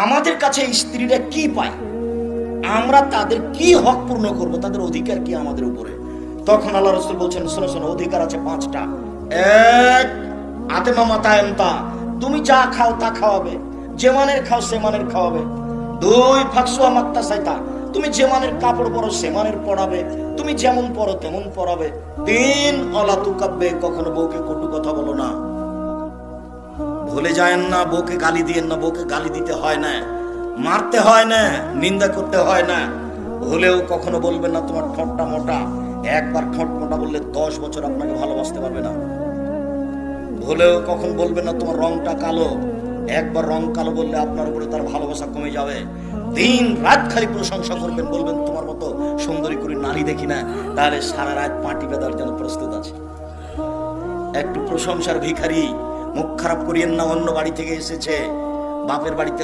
আমাদের কাছে স্ত্রীরা কি পায়, আমরা তাদের কি হক পূর্ণ করব, তাদের অধিকার কি আমাদের উপরে। তখন আল্লাহ রাসূল বলছেন, শোনো শোনো, অধিকার আছে 5টা। এক, আতেমা মাতায়ন্তা, তুমি যা খাও তা খাওয়াবে, যে মানের খাও সে মানের খাওয়াবে। 2, ফাকসুয়া মাক্তা সাইতা, তুমি যে মানের কাপড় পরো সে মানের পরাবে, তুমি যেমন পরো তেমন পরাবে। 3, অলা তুকাব্বে, কখনো বউকে কটু কথা বলো না। ভুলে যায়েন না, বউকে গালি দিয়েন না, বউকে গালি দিতে হয় না, মারতে হয় না, নিন্দা করতে হয় না। হলেও কখনো বলবেন না তোমার ঠোঁটটা মোটা। একবার ঠোঁট মোটা বললে 10 বছর আপনাকে ভালোবাসতে পারবে না। হলেও কখন বলবেন না তোমার রংটা কালো। একবার রং কালো বললে আপনার উপরে তার ভালোবাসা কমে যাবে। দিন রাত খালি প্রশংসা করবেন, বলবেন তোমার মতো সুন্দরী করে নারী দেখি না, তাহলে সারা রাত পাটি বেঁধার জন্য প্রস্তুত আছে। একটু প্রশংসার ভিখারি, মুখ খারাপ করিয়েন না। অন্য বাড়ি থেকে এসেছে, বাপের বাড়িতে